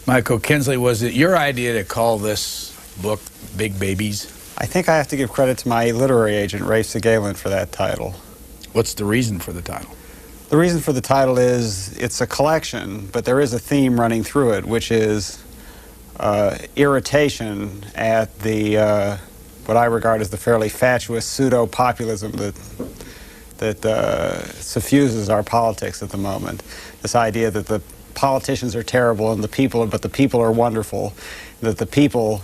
Michael Kinsley, was it your idea to call this book Big Babies? I think I have to give credit to my literary agent, Ray Segalen, for that title. What's the reason for the title? The reason for the title is it's a collection, but there is a theme running through it, which is irritation at the what I regard as the fairly fatuous pseudo-populism that suffuses our politics at the moment. This idea that the politicians are terrible and but the people are wonderful, that the people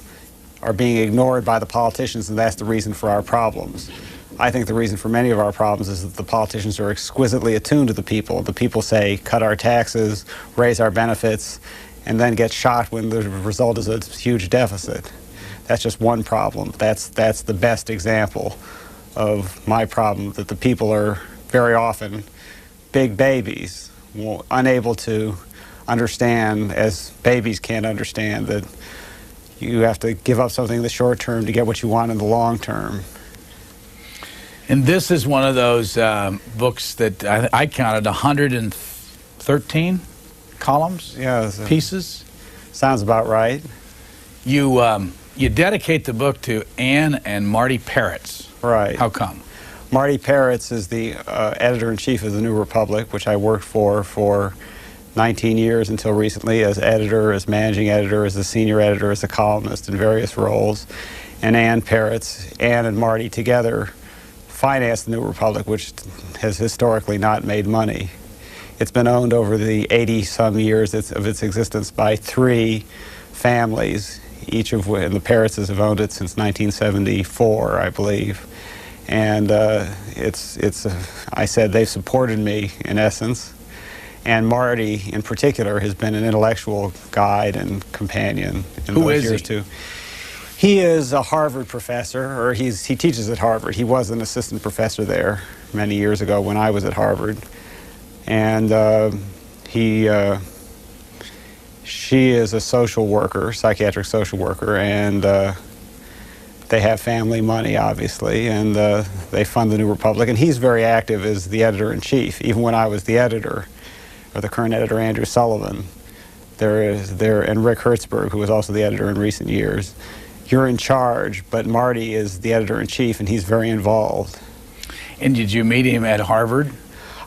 are being ignored by the politicians, and that's the reason for our problems. I think the reason for many of our problems is that the politicians are exquisitely attuned to the people. The people say, cut our taxes, raise our benefits, and then get shot when the result is a huge deficit. That's just one problem. That's the best example of my problem, that the people are very often big babies, unable to understand, as babies can't understand, that you have to give up something in the short term to get what you want in the long term. And this is one of those books that I counted 113 columns, pieces. Sounds about right. You dedicate the book to Anne and Marty Peretz. Right. How come? Marty Peretz is the editor-in-chief of the New Republic, which I worked for 19 years until recently as editor, as managing editor, as a senior editor, as a columnist in various roles. And Anne Peretz, Anne and Marty together financed the New Republic, which has historically not made money. It's been owned over the 80-some years of its existence by 3 families, each of which, and the Peretzes have owned it since 1974, I believe. And I said they've supported me, in essence. And Marty, in particular, has been an intellectual guide and companion in those years, too. He is a Harvard professor, or he teaches at Harvard. He was an assistant professor there many years ago when I was at Harvard. And she is a social worker, psychiatric social worker, and they have family money, obviously, and they fund the New Republic. And he's very active as the editor-in-chief. Even when I was the editor, or the current editor, Andrew Sullivan, and Rick Hertzberg, who was also the editor in recent years. You're in charge, but Marty is the editor-in-chief, and he's very involved. And did you meet him at Harvard?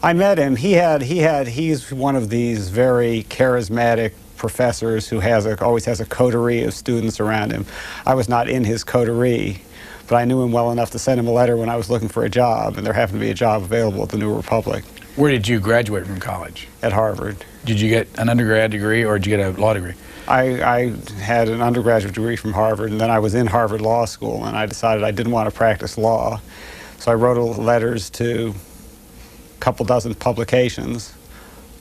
I met him. He's one of these very charismatic professors who always has a coterie of students around him. I was not in his coterie, but I knew him well enough to send him a letter when I was looking for a job, and there happened to be a job available at the New Republic. Where did you graduate from college? At Harvard. Did you get an undergrad degree, or did you get a law degree? I had an undergraduate degree from Harvard, and then I was in Harvard Law School, and I decided I didn't want to practice law. So I wrote letters to a couple dozen publications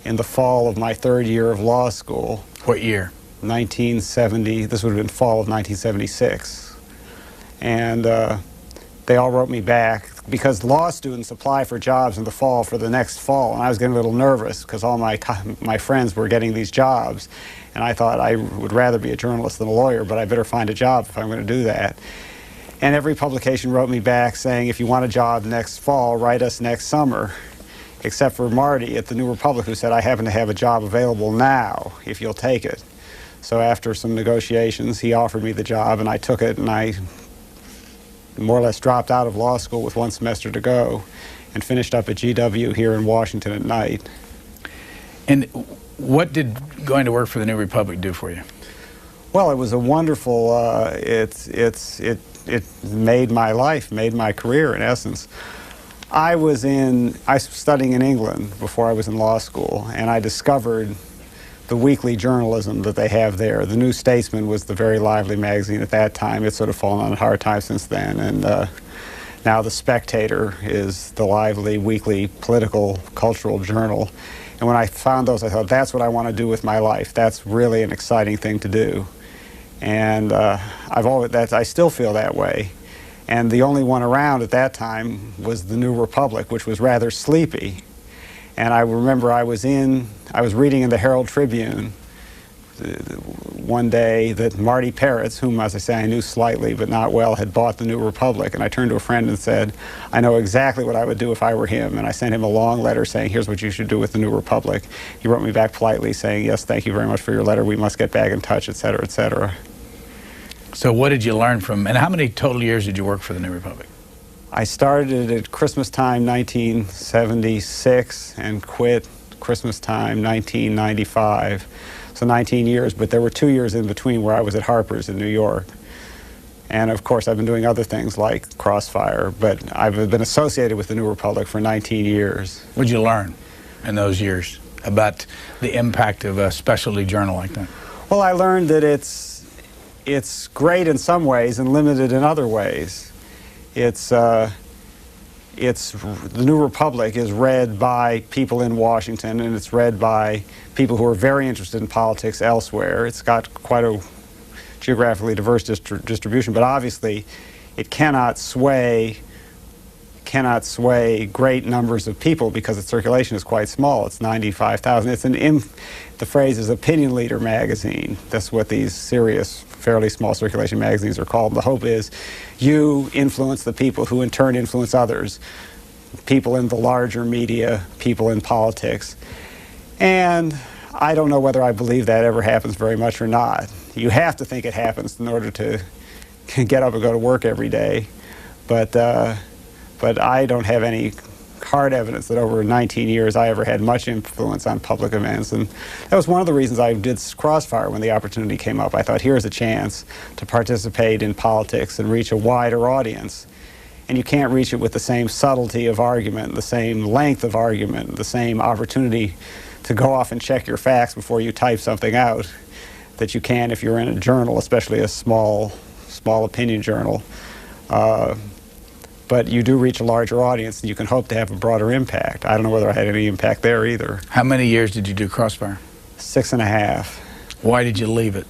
in the fall of my 3rd year of law school. What year? 1970. This would have been fall of 1976. And they all wrote me back, because law students apply for jobs in the fall for the next fall, and I was getting a little nervous because all my friends were getting these jobs, and I thought I would rather be a journalist than a lawyer, but I better find a job if I'm going to do that. And every publication wrote me back saying, if you want a job next fall, write us next summer, except for Marty at the New Republic, who said, I happen to have a job available now, if you'll take it. So after some negotiations, he offered me the job, and I took it, and I more or less dropped out of law school with 1 semester to go and finished up at GW here in Washington at night. And what did going to work for the New Republic do for you? Well, it was a wonderful, it made my life, made my career in essence. I was studying in England before I was in law school, and I discovered the weekly journalism that they have there. The New Statesman was the very lively magazine at that time. It's sort of fallen on a hard time since then. And now The Spectator is the lively weekly political, cultural journal. And when I found those, I thought, that's what I want to do with my life. That's really an exciting thing to do. And I still feel that way. And the only one around at that time was the New Republic, which was rather sleepy. And I remember I was reading in the Herald Tribune one day that Marty Peretz, whom, as I say, I knew slightly but not well, had bought the New Republic. And I turned to a friend and said, I know exactly what I would do if I were him. And I sent him a long letter saying, here's what you should do with the New Republic. He wrote me back politely saying, yes, thank you very much for your letter. We must get back in touch, et cetera, et cetera. So what did you learn from, and how many total years did you work for the New Republic? I started at Christmas time 1976 and quit Christmas time 1995. So 19 years, but there were 2 years in between where I was at Harper's in New York. And of course I've been doing other things like Crossfire, but I've been associated with the New Republic for 19 years. What did you learn in those years about the impact of a specialty journal like that? Well, I learned that it's great in some ways and limited in other ways. The New Republic is read by people in Washington, and it's read by people who are very interested in politics elsewhere. It's got quite a geographically diverse distribution, but obviously it cannot sway great numbers of people because its circulation is quite small. It's 95,000. The phrase is opinion leader magazine. That's what these serious, fairly small circulation magazines are called. The hope is you influence the people who in turn influence others, people in the larger media, people in politics. And I don't know whether I believe that ever happens very much or not. You have to think it happens in order to get up and go to work every day. But I don't have any hard evidence that over 19 years I ever had much influence on public events. And that was one of the reasons I did Crossfire when the opportunity came up. I thought, here's a chance to participate in politics and reach a wider audience. And you can't reach it with the same subtlety of argument, the same length of argument, the same opportunity to go off and check your facts before you type something out that you can if you're in a journal, especially a small opinion journal. But you do reach a larger audience, and you can hope to have a broader impact. I don't know whether I had any impact there either. How many years did you do Crossfire? 6.5. Why did you leave it?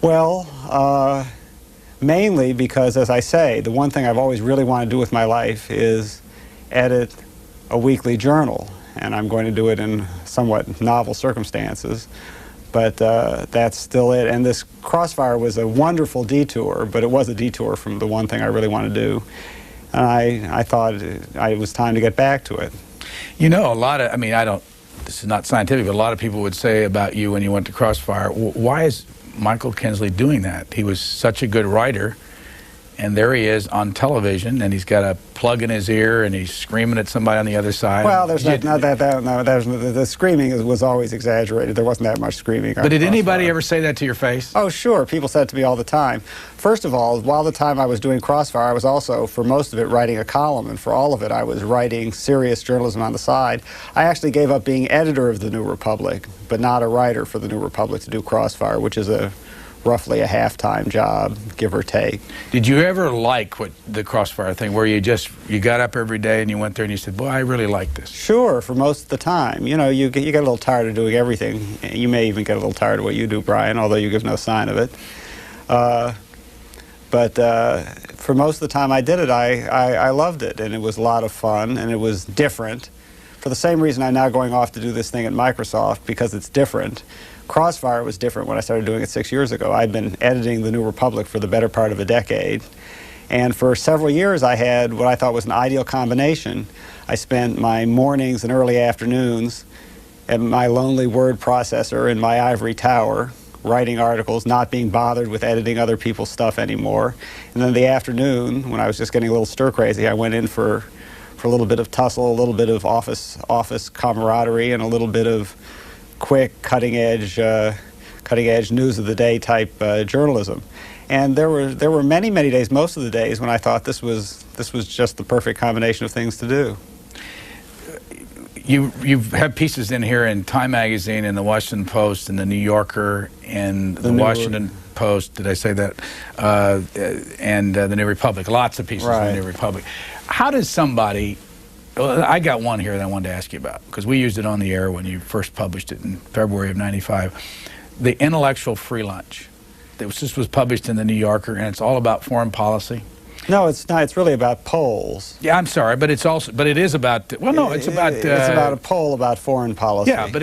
Well, mainly because, as I say, the one thing I've always really wanted to do with my life is edit a weekly journal, and I'm going to do it in somewhat novel circumstances. But that's still it. And this Crossfire was a wonderful detour, but it was a detour from the one thing I really want to do. And I thought it was time to get back to it. You know, this is not scientific, but a lot of people would say about you when you went to Crossfire, why is Michael Kinsley doing that? He was such a good writer, and there he is on television, and he's got a plug in his ear, and he's screaming at somebody on the other side. Well, the screaming was always exaggerated. There wasn't that much screaming. But did anybody ever say that to your face? Oh, sure. People said it to me all the time. First of all, while the time I was doing Crossfire, I was also, for most of it, writing a column, and for all of it, I was writing serious journalism on the side. I actually gave up being editor of the New Republic, but not a writer for the New Republic to do Crossfire, which is roughly a half-time job, give or take. Did you ever like the Crossfire thing, where you got up every day and you went there and you said, boy, I really like this? Sure, for most of the time. You know, you get a little tired of doing everything. You may even get a little tired of what you do, Brian, although you give no sign of it. But for most of the time I did it, I loved it, and it was a lot of fun, and it was different. For the same reason I'm now going off to do this thing at Microsoft, because it's different. Crossfire was different when I started doing it 6 years ago. I'd been editing the New Republic for the better part of a decade. And for several years I had what I thought was an ideal combination. I spent my mornings and early afternoons at my lonely word processor in my ivory tower, writing articles, not being bothered with editing other people's stuff anymore. And then the afternoon, when I was just getting a little stir-crazy, I went in for a little bit of tussle, a little bit of office camaraderie, and a little bit of quick, cutting-edge news of the day type journalism. And there were many days, most of the days, when I thought this was just the perfect combination of things to do. You've had pieces in here in Time Magazine, and the Washington Post, and the New Yorker, and the Washington Post. Did I say that? And the New Republic. Lots of pieces in the New Republic. How does somebody? Well, I got one here that I wanted to ask you about, because we used it on the air when you first published it in February of '95. The Intellectual Free Lunch. This was published in the New Yorker, and it's all about foreign policy. No, it's not. It's really about polls. Yeah, I'm sorry, but it is about. Well, no, it's about. It's about a poll about foreign policy. Yeah, but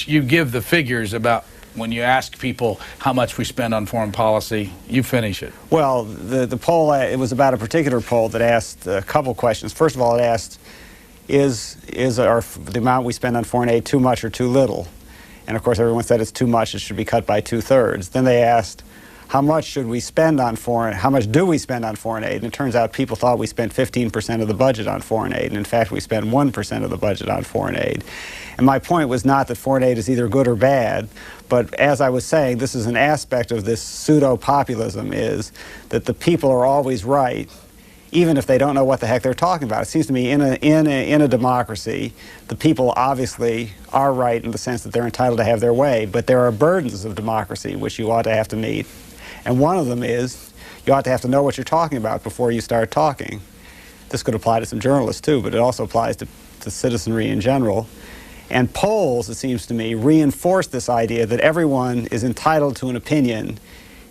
you give the figures about when you ask people how much we spend on foreign policy, you finish it. Well, the poll, it was about a particular poll that asked a couple questions. First of all, it asked, is the amount we spend on foreign aid too much or too little? And of course, everyone said it's too much, it should be cut by 2/3. Then they asked, how much should we spend on how much do we spend on foreign aid? And it turns out people thought we spent 15% of the budget on foreign aid, and in fact we spend 1% of the budget on foreign aid. And my point was not that foreign aid is either good or bad, but as I was saying, this is an aspect of this pseudo-populism, is that the people are always right, even if they don't know what the heck they're talking about. It seems to me in a democracy, the people obviously are right in the sense that they're entitled to have their way, but there are burdens of democracy which you ought to have to meet. And one of them is you ought to have to know what you're talking about before you start talking. This could apply to some journalists too, but it also applies to citizenry in general. And polls, it seems to me, reinforce this idea that everyone is entitled to an opinion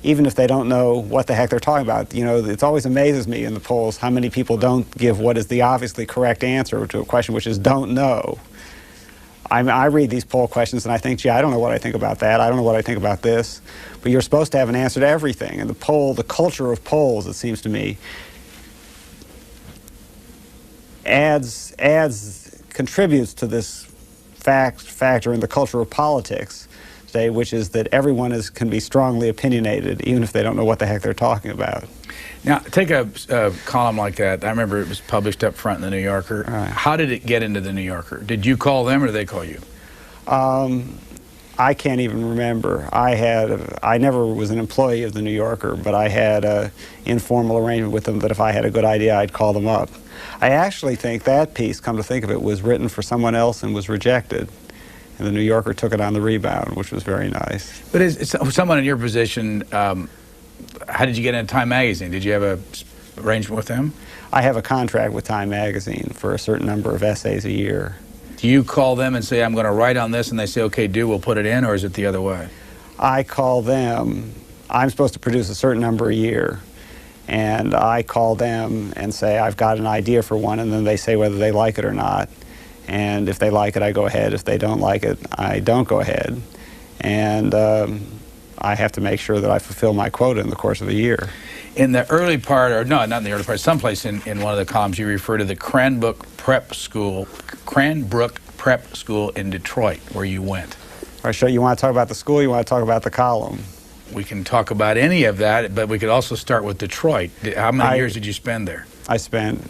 even if they don't know what the heck they're talking about. You know, it always amazes me in the polls how many people don't give what is the obviously correct answer to a question, which is don't know. I read these poll questions and I think, gee, I don't know what I think about that. I don't know what I think about this. But you're supposed to have an answer to everything. And the culture of polls, it seems to me, contributes to this factor in the culture of politics today, which is that everyone can be strongly opinionated, even if they don't know what the heck they're talking about. Now, take a column like that. I remember it was published up front in the New Yorker. Right. How did it get into the New Yorker? Did you call them or did they call you? I can't even remember. I never was an employee of the New Yorker, but I had an informal arrangement with them that if I had a good idea, I'd call them up. I actually think that piece, come to think of it, was written for someone else and was rejected. And the New Yorker took it on the rebound, which was very nice. But as someone in your position, how did you get into Time Magazine? Did you have an arrangement with them? I have a contract with Time Magazine for a certain number of essays a year. Do you call them and say, I'm going to write on this, and they say, okay, we'll put it in, or is it the other way? I call them. I'm supposed to produce a certain number a year, and I call them and say, I've got an idea for one, and then they say whether they like it or not. And if they like it, I go ahead. If they don't like it, I don't go ahead. And I have to make sure that I fulfill my quota in the course of a year. In the early part, or no, not in the early part, someplace in one of the columns you refer to the Cranbrook Prep School in Detroit, where you went. All right, so you want to talk about the school, you want to talk about the column? We can talk about any of that, but we could also start with Detroit. How many years did you spend there? I spent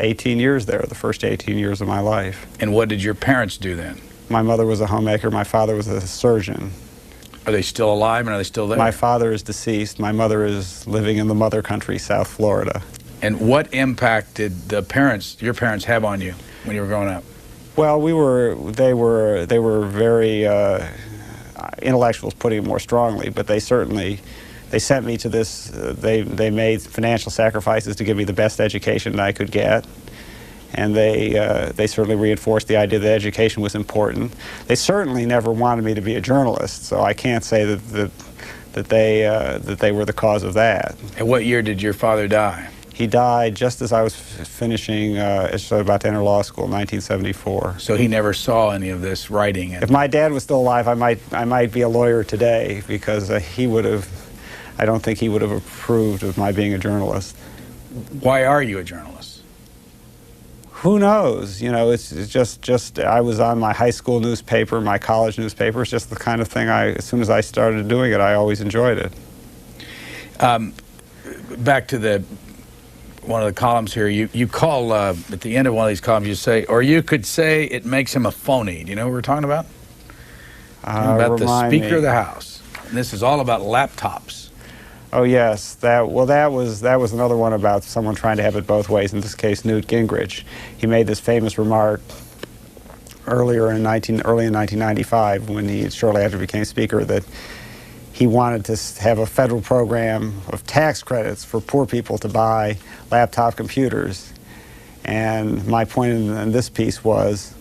18 years there, the first 18 years of my life. And what did your parents do then? My mother was a homemaker, my father was a surgeon. Are they still alive and are they still there? My father is deceased. My mother is living in the mother country, South Florida. And what impact did your parents have on you when you were growing up? Well, they were very intellectuals, putting it more strongly, but they sent me to this. They made financial sacrifices to give me the best education that I could get, and they certainly reinforced the idea that education was important. They certainly never wanted me to be a journalist, so I can't say that they were the cause of that. And what year did your father die? He died just as I was finishing, about to enter law school, 1974. So he never saw any of this writing. If my dad was still alive, I might be a lawyer today, because I don't think he would have approved of my being a journalist. Why are you a journalist? Who knows? You know, it's just I was on my high school newspaper, my college newspaper. It's just the kind of thing as soon as I started doing it, I always enjoyed it. Back to one of the columns here, you call, at the end of one of these columns, you say, or you could say it makes him a phony. Do you know what we're talking about? About the Speaker of the House. And this is all about laptops. Oh yes, that was another one about someone trying to have it both ways. In this case, Newt Gingrich. He made this famous remark early in 1995, shortly after he became Speaker, that he wanted to have a federal program of tax credits for poor people to buy laptop computers. And my point in this piece was,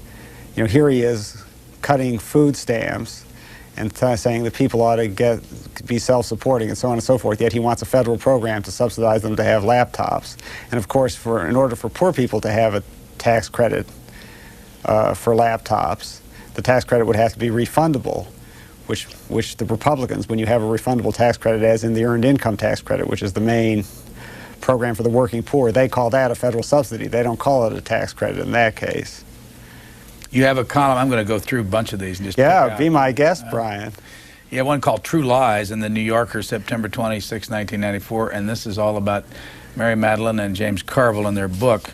you know, here he is cutting food stamps and saying that people ought to be self-supporting and so on and so forth, yet he wants a federal program to subsidize them to have laptops. And of course, in order for poor people to have a tax credit for laptops, the tax credit would have to be refundable, which the Republicans, when you have a refundable tax credit, as in the Earned Income Tax Credit, which is the main program for the working poor, they call that a federal subsidy. They don't call it a tax credit in that case. You have a column. I'm going to go through a bunch of these and just be my guest, Brian. Yeah, one called True Lies in the New Yorker, September 26, 1994, and this is all about Mary Madeline and James Carville in their book.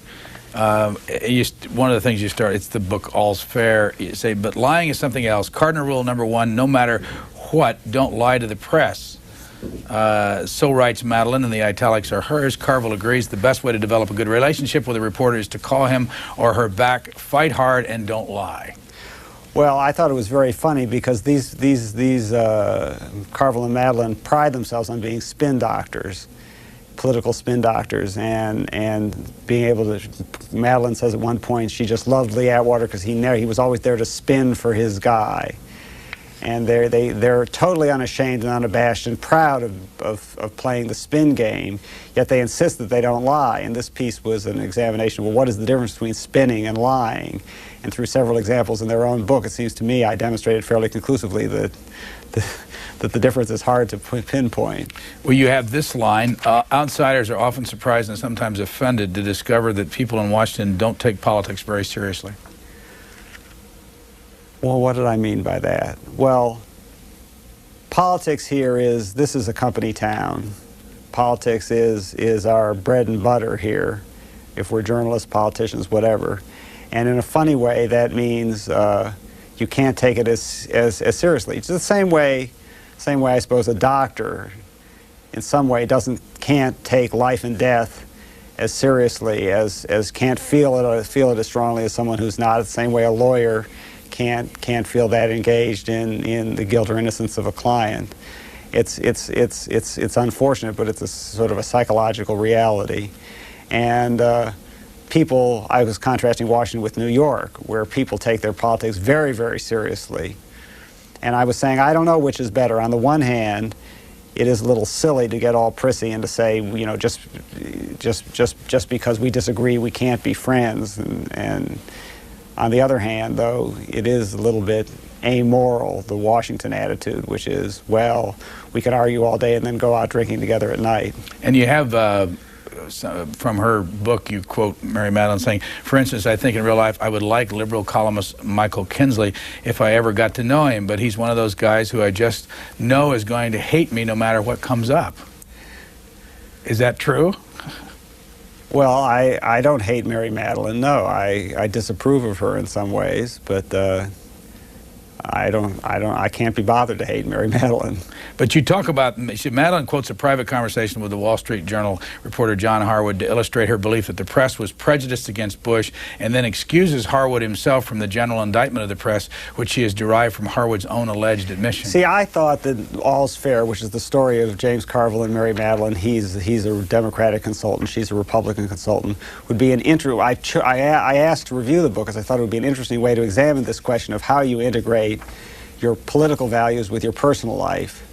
One of the things you start, it's the book All's Fair. You say, but lying is something else. Cardinal rule number one, no matter what, don't lie to the press. So writes Madeline, and the italics are hers. Carville agrees the best way to develop a good relationship with a reporter is to call him or her back, fight hard, and don't lie. Well, I thought it was very funny because these Carville and Madeline pride themselves on being spin doctors, political spin doctors, and being able to. Madeline says at one point she just loved Lee Atwater because he was always there to spin for his guy, and they're totally unashamed and unabashed and proud of playing the spin game. Yet they insist that they don't lie. And this piece was an examination of, well, what is the difference between spinning and lying? And through several examples in their own book, it seems to me I demonstrated fairly conclusively that the difference is hard to pinpoint. Well, you have this line, outsiders are often surprised and sometimes offended to discover that people in Washington don't take politics very seriously. Well, what did I mean by that? Well, politics here this is a company town. Politics is our bread and butter here, if we're journalists, politicians, whatever. And in a funny way, that means you can't take it as seriously. It's the same way I suppose a doctor, in some way, can't take life and death as seriously as can't feel it as strongly as someone who's not. The same way a lawyer can't feel that engaged in the guilt or innocence of a client. It's unfortunate, but it's a sort of a psychological reality. And I was contrasting Washington with New York, where people take their politics very, very seriously. And I was saying, I don't know which is better. On the one hand, it is a little silly to get all prissy and to say, you know, just because we disagree, we can't be friends. And on the other hand, though, it is a little bit amoral, the Washington attitude, which is, well, we can argue all day and then go out drinking together at night. And you have, from her book, you quote Mary Madeline saying, for instance, I think in real life I would like liberal columnist Michael Kinsley if I ever got to know him, but he's one of those guys who I just know is going to hate me no matter what comes up. Is that true? Well, I don't hate Mary Madeline, no. I disapprove of her in some ways, but I can't be bothered to hate Mary Madeline. But you talk about, Madeline quotes a private conversation with the Wall Street Journal reporter John Harwood to illustrate her belief that the press was prejudiced against Bush, and then excuses Harwood himself from the general indictment of the press, which she has derived from Harwood's own alleged admission. See, I thought that All's Fair, which is the story of James Carville and Mary Madeline, he's a Democratic consultant, she's a Republican consultant, would be an I asked to review the book because I thought it would be an interesting way to examine this question of how you integrate your political values with your personal life.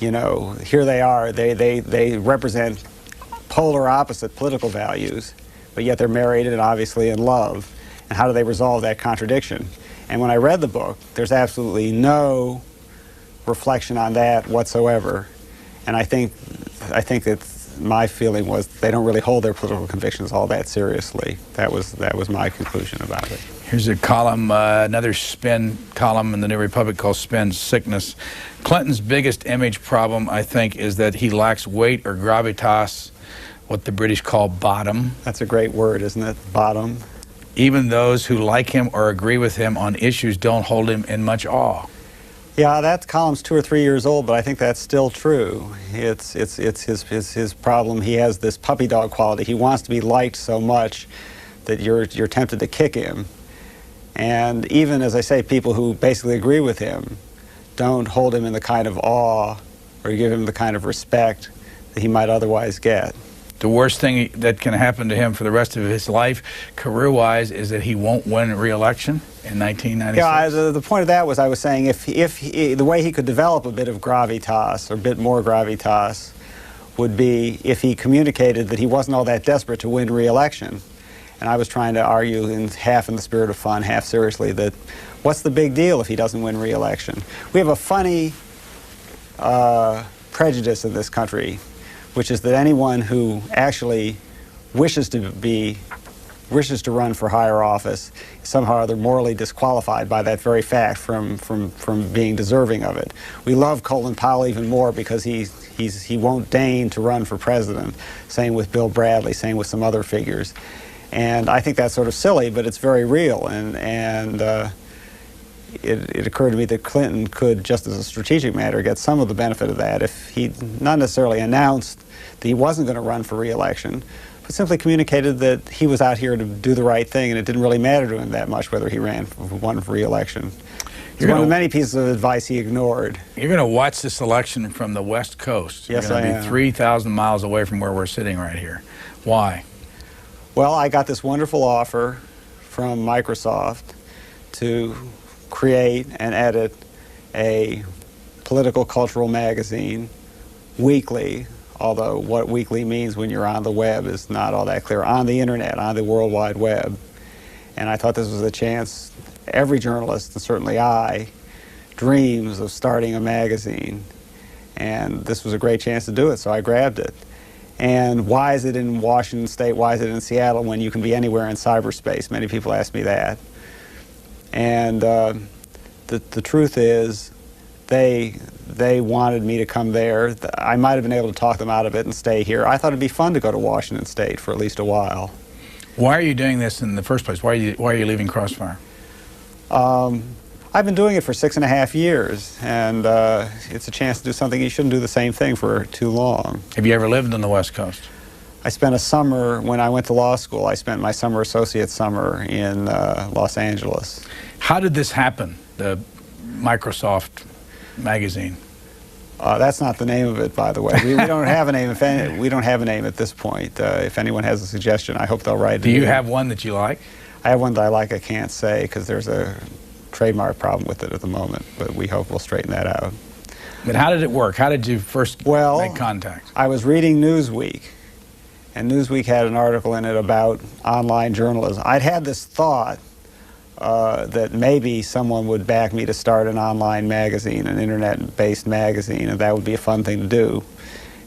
You know, here they are, they represent polar opposite political values, but yet they're married and obviously in love. And how do they resolve that contradiction? And when I read the book, there's absolutely no reflection on that whatsoever. And I think that my feeling was they don't really hold their political convictions all that seriously. That was my conclusion about it. Here's a column, another spin column in the New Republic called Spin Sickness. Clinton's biggest image problem, I think, is that he lacks weight or gravitas, what the British call bottom. That's a great word, isn't it? Bottom. Even those who like him or agree with him on issues don't hold him in much awe. Yeah, that column's 2 or 3 years old, but I think that's still true. It's his problem. He has this puppy dog quality. He wants to be liked so much that you're tempted to kick him. And even, as I say, people who basically agree with him don't hold him in the kind of awe or give him the kind of respect that he might otherwise get. The worst thing that can happen to him for the rest of his life, career-wise, is that he won't win re-election in 1996. Yeah, the point of that was I was saying if the way he could develop a bit of gravitas or a bit more gravitas would be if he communicated that he wasn't all that desperate to win re-election. And I was trying to argue half in the spirit of fun, half seriously, that What's the big deal if he doesn't win re-election? We have a funny prejudice in this country, which is that anyone who actually wishes to run for higher office is somehow or other morally disqualified by that very fact from being deserving of it. We love Colin Powell even more because he won't deign to run for president. Same with Bill Bradley, same with some other figures. And I think that's sort of silly, but it's very real. And it occurred to me that Clinton could, just as a strategic matter, get some of the benefit of that if he not necessarily announced that he wasn't going to run for re-election, but simply communicated that he was out here to do the right thing, and it didn't really matter to him that much whether he won for re-election. It's one of the many pieces of advice he ignored. You're going to watch this election from the West Coast. Yes, You're I going to am. be 3,000 miles away from where we're sitting right here. Why? Well, I got this wonderful offer from Microsoft to create and edit a political cultural magazine weekly, although what weekly means when you're on the web is not all that clear, on the internet, on the World Wide Web. And I thought this was a chance. Every journalist, and certainly I, dreams of starting a magazine. And this was a great chance to do it, so I grabbed it. And why is it in Washington State, why is it in Seattle when you can be anywhere in cyberspace? Many people ask me that. And the truth is, they wanted me to come there. I might have been able to talk them out of it and stay here. I thought it'd be fun to go to Washington State for at least a while. Why are you doing this in the first place? Why are you leaving Crossfire? I've been doing it for 6.5 years, and it's a chance to do something. You shouldn't do the same thing for too long. Have you ever lived on the West Coast? I spent a summer, when I went to law school, I spent my summer associate summer in Los Angeles. How did this happen, the Microsoft magazine? That's not the name of it, by the way. We don't have a name. We don't have a name at this point. If anyone has a suggestion, I hope they'll write it. Do you have one that you like? I have one that I like. I can't say because there's a trademark problem with it at the moment, but we hope we'll straighten that out. But how did it work? How did you first make contact? I was reading Newsweek, and Newsweek had an article in it about online journalism. I'd had this thought that maybe someone would back me to start an online magazine, an internet-based magazine, and that would be a fun thing to do.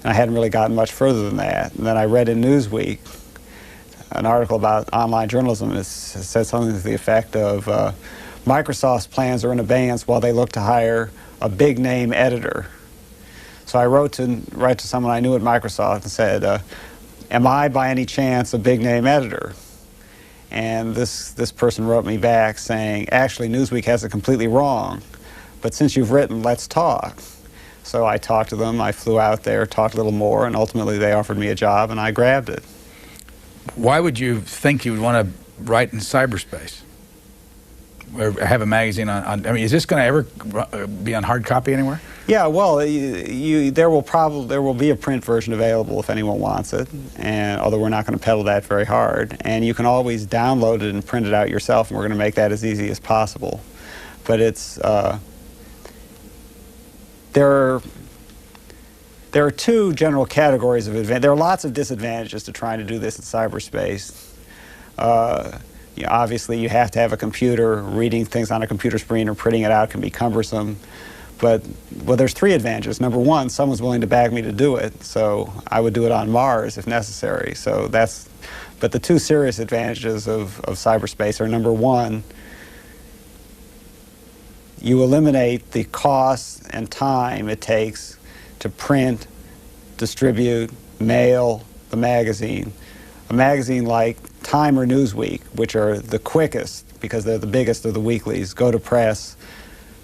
And I hadn't really gotten much further than that. And then I read in Newsweek an article about online journalism. It said something to the effect of Microsoft's plans are in abeyance while they look to hire a big-name editor. So I wrote to someone I knew at Microsoft and said, am I by any chance a big-name editor? And this person wrote me back saying, actually, Newsweek has it completely wrong, but since you've written, let's talk. So I talked to them, I flew out there, talked a little more, and ultimately they offered me a job, and I grabbed it. Why would you think you would want to write in cyberspace? Or have a magazine on, I mean, is this going to ever be on hard copy anywhere? Yeah, well, there will be a print version available if anyone wants it, and although we're not going to peddle that very hard. And you can always download it and print it out yourself, and we're going to make that as easy as possible. But it's there are two general categories of advantage. There are lots of disadvantages to trying to do this in cyberspace. Obviously, you have to have a computer. Reading things on a computer screen or printing it out can be cumbersome. But, well, there's three advantages. Number one, someone's willing to back me to do it, so I would do it on Mars if necessary. So that's, but the two serious advantages of cyberspace are, number one, you eliminate the cost and time it takes to print, distribute, mail the magazine. A magazine like Time or Newsweek, which are the quickest because they're the biggest of the weeklies, go to press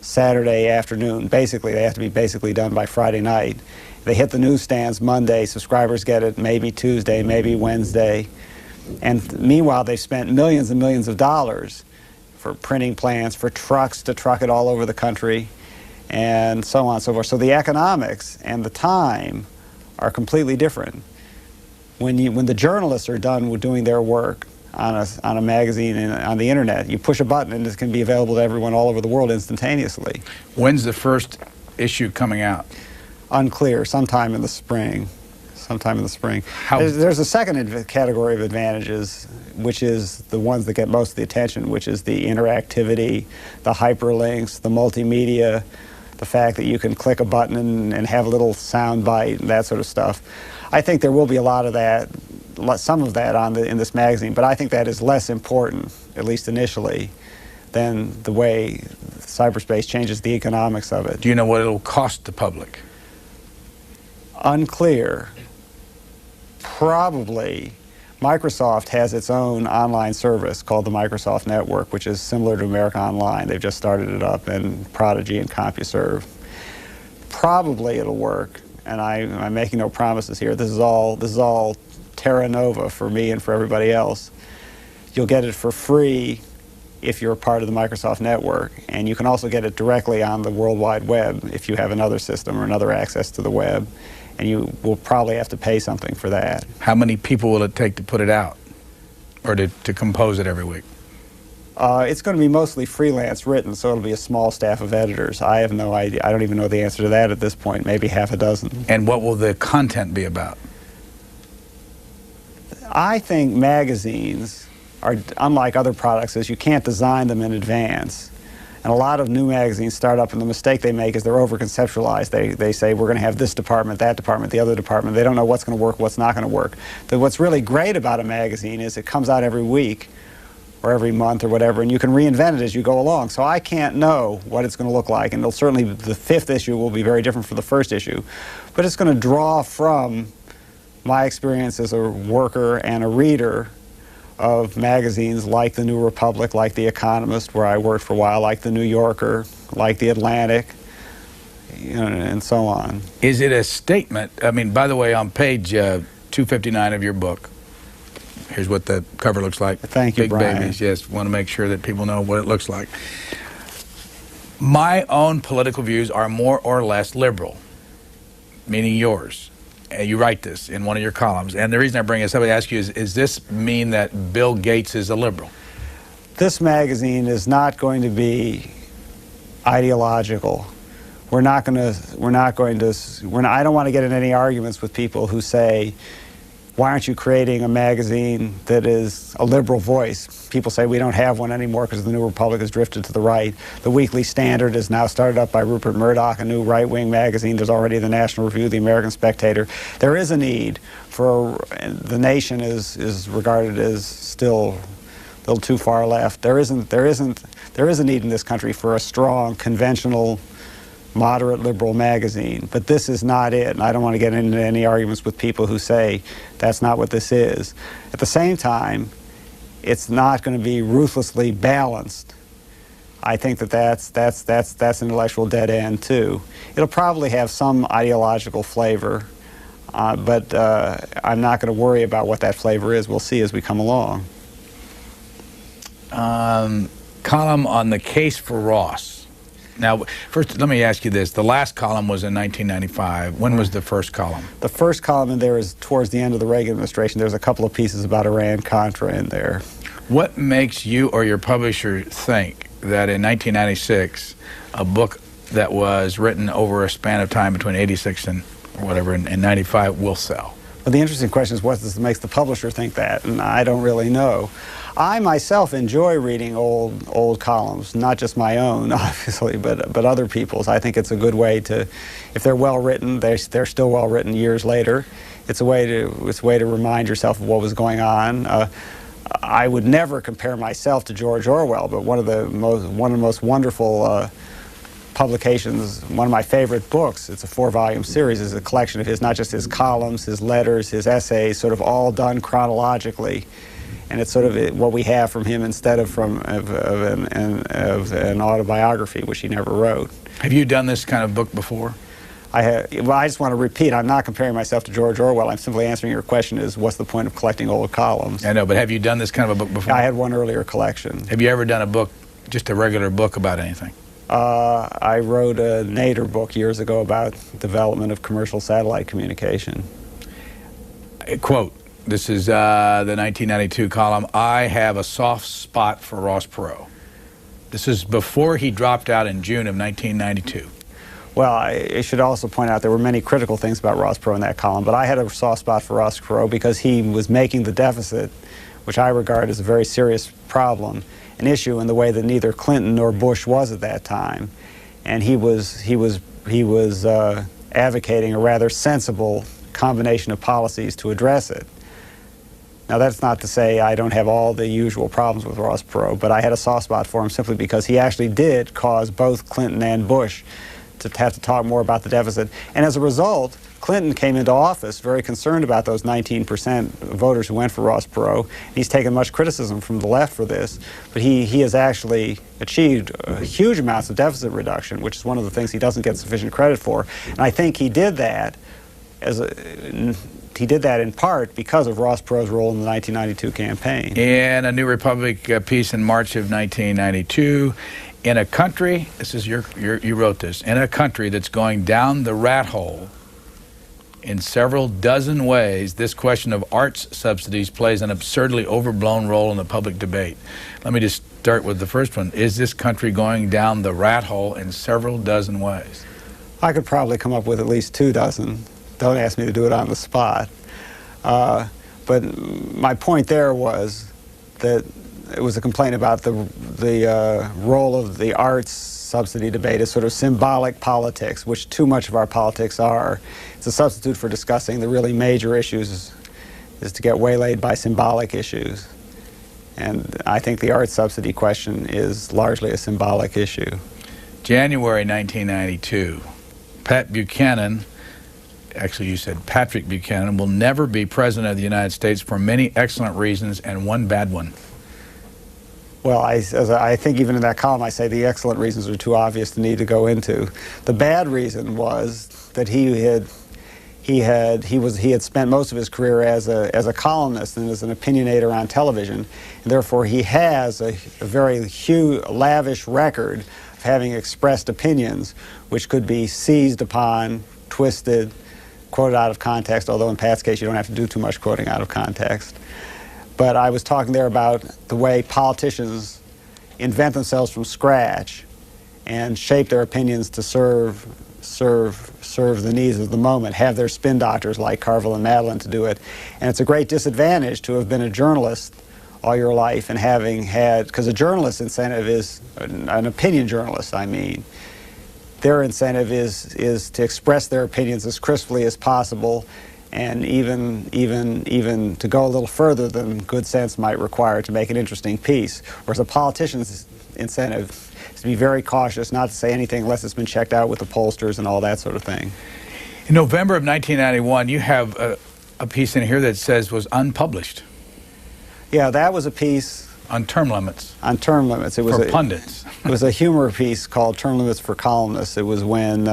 Saturday afternoon. Basically, they have to be basically done by Friday night. They hit the newsstands Monday, subscribers get it maybe Tuesday, maybe Wednesday. And meanwhile, they've spent millions and millions of dollars for printing plants, for trucks to truck it all over the country, and so on and so forth. So the economics and the time are completely different. When the journalists are done with doing their work on a magazine and on the internet, you push a button and it can be available to everyone all over the world instantaneously. When's the first issue coming out? Unclear, sometime in the spring. sometime in the spring. How? There's a second category of advantages, which is the ones that get most of the attention, which is the interactivity, the hyperlinks, the multimedia, the fact that you can click a button and have a little sound bite, and that sort of stuff. I think there will be a lot of that, some of that in this magazine, but I think that is less important, at least initially, than the way cyberspace changes the economics of it. Do you know what it'll cost the public? Unclear. Probably. Microsoft has its own online service called the Microsoft Network, which is similar to America Online. They've just started it up in Prodigy and CompuServe. Probably it'll work, and I'm making no promises here. This is all terra nova for me and for everybody else. You'll get it for free if you're a part of the Microsoft Network, and you can also get it directly on the World Wide Web if you have another system or another access to the web, and you will probably have to pay something for that. How many people will it take to put it out, or to compose it every week? It's going to be mostly freelance written, so it'll be a small staff of editors. I have no idea. I don't even know the answer to that at this point, maybe half a dozen. And what will the content be about? I think magazines are, unlike other products, is you can't design them in advance. And a lot of new magazines start up, and the mistake they make is they're over-conceptualized. They say, we're going to have this department, that department, the other department. They don't know what's going to work, what's not going to work. But what's really great about a magazine is it comes out every week or every month or whatever, and you can reinvent it as you go along. So I can't know what it's going to look like, and it'll certainly, the 5th issue will be very different from the 1st issue. But it's going to draw from my experience as a worker and a reader of magazines like the New Republic, like The Economist, where I worked for a while, like the New Yorker, like The Atlantic, you know, and so on. Is it a statement? I mean, by the way, on page 259 of your book, here's what the cover looks like. Thank you, Big Brian. babies, yes. Want to make sure that people know what it looks like. My own political views are more or less liberal, meaning yours. You write this in one of your columns. And the reason I bring this up, I ask you, is this mean that Bill Gates is a liberal? This magazine is not going to be ideological. I don't want to get in any arguments with people who say, why aren't you creating a magazine that is a liberal voice? People say we don't have one anymore because the New Republic has drifted to the right. The Weekly Standard is now started up by Rupert Murdoch, a new right-wing magazine. There's already the National Review, the American Spectator. There is a need for, the nation is regarded as still a little too far left. There is a need in this country for a strong, conventional, moderate liberal magazine, but this is not it, and I don't want to get into any arguments with people who say that's not what this is. At the same time, it's not going to be ruthlessly balanced. I think that's an intellectual dead end too. It'll probably have some ideological flavor, but I'm not going to worry about what that flavor is. We'll see as we come along. Column on the case for Ross. Now, first, let me ask you this. The last column was in 1995. When was the first column? The first column in there is towards the end of the Reagan administration. There's a couple of pieces about Iran-Contra in there. What makes you or your publisher think that in 1996, a book that was written over a span of time between 86 and whatever and 95 will sell? Well, the interesting question is what makes the publisher think that, and I don't really know. I myself enjoy reading old columns, not just my own, obviously, but other people's. I think it's a good way to, if they're well written, they're still well written years later. It's a way to remind yourself of what was going on. I would never compare myself to George Orwell, but one of the most wonderful publications, one of my favorite books, it's a 4-volume series, is a collection of his, not just his columns, his letters, his essays, sort of all done chronologically. And it's sort of what we have from him instead of an autobiography, which he never wrote. Have you done this kind of book before? Well, I just want to repeat, I'm not comparing myself to George Orwell. I'm simply answering your question is, what's the point of collecting old columns? I know, but have you done this kind of a book before? I had one earlier collection. Have you ever done a book, just a regular book about anything? I wrote a Nader book years ago about development of commercial satellite communication. Quote, this is the 1992 column, I have a soft spot for Ross Perot. This is before he dropped out in June of 1992. Well, I should also point out there were many critical things about Ross Perot in that column, but I had a soft spot for Ross Perot because he was making the deficit, which I regard as a very serious problem, an issue in the way that neither Clinton nor Bush was at that time, and he was advocating a rather sensible combination of policies to address it. Now, that's not to say I don't have all the usual problems with Ross Perot, but I had a soft spot for him simply because he actually did cause both Clinton and Bush to have to talk more about the deficit. And as a result, Clinton came into office very concerned about those 19% voters who went for Ross Perot. He's taken much criticism from the left for this, but he has actually achieved huge amounts of deficit reduction, which is one of the things he doesn't get sufficient credit for. And I think he did that in part because of Ross Perot's role in the 1992 campaign. In a New Republic piece in March of 1992, in a country, this is you wrote this, in a country that's going down the rat hole in several dozen ways, this question of arts subsidies plays an absurdly overblown role in the public debate. Let me just start with the first one. Is this country going down the rat hole in several dozen ways? I could probably come up with at least 2 dozen. Don't ask me to do it on the spot. But my point there was that it was a complaint about the role of the arts subsidy debate as sort of symbolic politics, which too much of our politics are. It's a substitute for discussing the really major issues, is to get waylaid by symbolic issues. And I think the arts subsidy question is largely a symbolic issue. January 1992, Pat Buchanan, actually you said Patrick Buchanan, will never be president of the United States for many excellent reasons and one bad one. Well, I think even in that column I say the excellent reasons are too obvious to need to go into. The bad reason was that he had spent most of his career as a columnist and as an opinionator on television, and therefore he has a very lavish record of having expressed opinions which could be seized upon, twisted, quoted out of context, although in Pat's case you don't have to do too much quoting out of context. But I was talking there about the way politicians invent themselves from scratch and shape their opinions to serve the needs of the moment, have their spin doctors like Carville and Madeline to do it. And it's a great disadvantage to have been a journalist all your life and having had, because a journalist's incentive is, an opinion journalist, I mean, their incentive is to express their opinions as crisply as possible, and even to go a little further than good sense might require to make an interesting piece. Whereas a politician's incentive is to be very cautious, not to say anything unless it's been checked out with the pollsters and all that sort of thing. In November of 1991, you have a piece in here that says was unpublished. Yeah, that was a piece on term limits. On term limits. It was for pundits. It was a humor piece called Term Limits for Columnists. It was when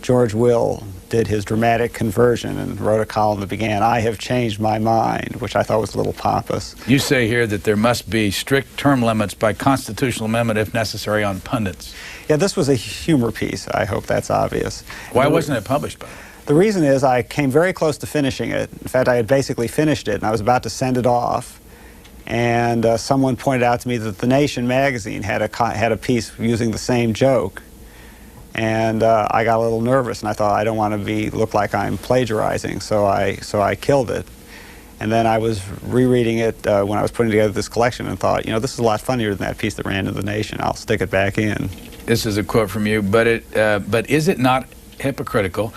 George Will did his dramatic conversion and wrote a column that began, "I have changed my mind," which I thought was a little pompous. You say here that there must be strict term limits by constitutional amendment if necessary on pundits. Yeah, this was a humor piece. I hope that's obvious. Why wasn't it published by? The reason is I came very close to finishing it. In fact, I had basically finished it and I was about to send it off. And someone pointed out to me that The Nation magazine had a piece using the same joke. And I got a little nervous, and I thought I don't want to look like I'm plagiarizing, so I killed it. And then I was rereading it when I was putting together this collection, and thought, you know, this is a lot funnier than that piece that ran in The Nation. I'll stick it back in. This is a quote from you, but is it not hypocritical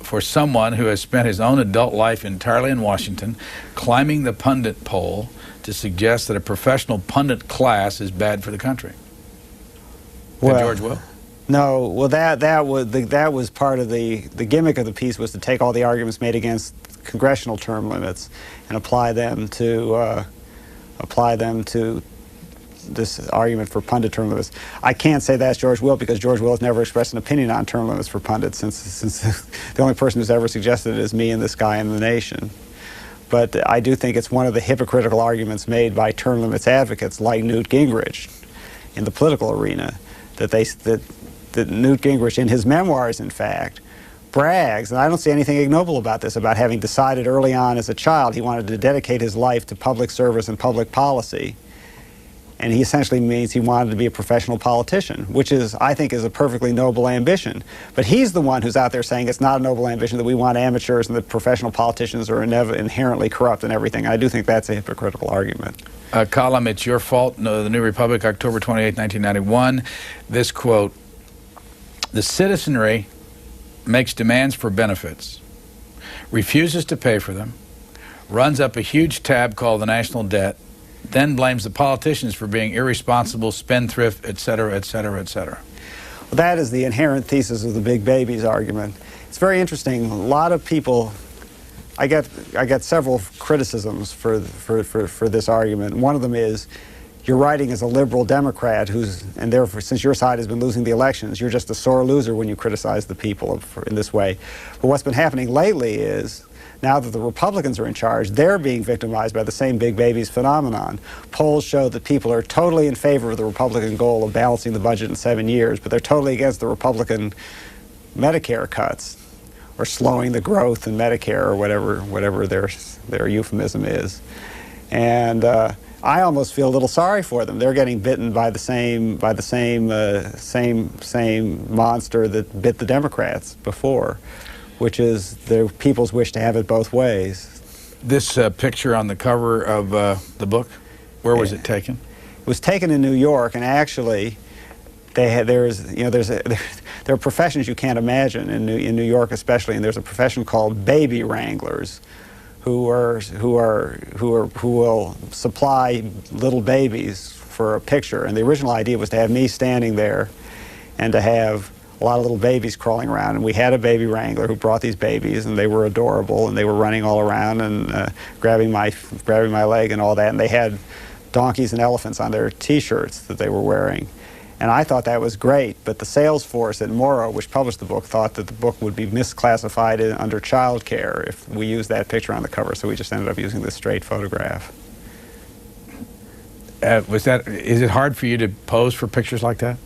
for someone who has spent his own adult life entirely in Washington, climbing the pundit pole, to suggest that a professional pundit class is bad for the country? Well, George Will? No, well, that was part of the gimmick of the piece, was to take all the arguments made against congressional term limits and apply them to this argument for pundit term limits. I can't say that's George Will, because George Will has never expressed an opinion on term limits for pundits, since the only person who's ever suggested it is me and this guy in The Nation. But I do think it's one of the hypocritical arguments made by term limits advocates like Newt Gingrich in the political arena, that Newt Gingrich, in his memoirs, in fact, brags, and I don't see anything ignoble about this, about having decided early on as a child he wanted to dedicate his life to public service and public policy. And he essentially means he wanted to be a professional politician, which is, I think, is a perfectly noble ambition. But he's the one who's out there saying it's not a noble ambition, that we want amateurs and that professional politicians are inherently corrupt and everything. I do think that's a hypocritical argument. Column, It's Your Fault, The New Republic, October 28, 1991. This quote, "The citizenry makes demands for benefits, refuses to pay for them, runs up a huge tab called the national debt, then blames the politicians for being irresponsible, spendthrift, etc., etc., etc." Well, that is the inherent thesis of the big babies argument. It's very interesting. A lot of people, I get several criticisms for this argument. One of them is, you're writing as a liberal Democrat and therefore, since your side has been losing the elections, you're just a sore loser when you criticize the people in this way. But what's been happening lately is, now that the Republicans are in charge, they're being victimized by the same big babies phenomenon. Polls show that people are totally in favor of the Republican goal of balancing the budget in 7 years, but they're totally against the Republican Medicare cuts, or slowing the growth in Medicare, or whatever their euphemism is. And I almost feel a little sorry for them. They're getting bitten by the same monster that bit the Democrats before, which is the people's wish to have it both ways. This picture on the cover of the book, where was it taken? It was taken in New York, and actually, there are professions you can't imagine in New York especially, and there's a profession called baby wranglers, who will supply little babies for a picture. And the original idea was to have me standing there and to have a lot of little babies crawling around. And we had a baby wrangler who brought these babies, and they were adorable, and they were running all around and grabbing my leg and all that. And they had donkeys and elephants on their T-shirts that they were wearing. And I thought that was great, but the sales force at Morrow, which published the book, thought that the book would be misclassified under child care if we used that picture on the cover, so we just ended up using this straight photograph. Is it hard for you to pose for pictures like that?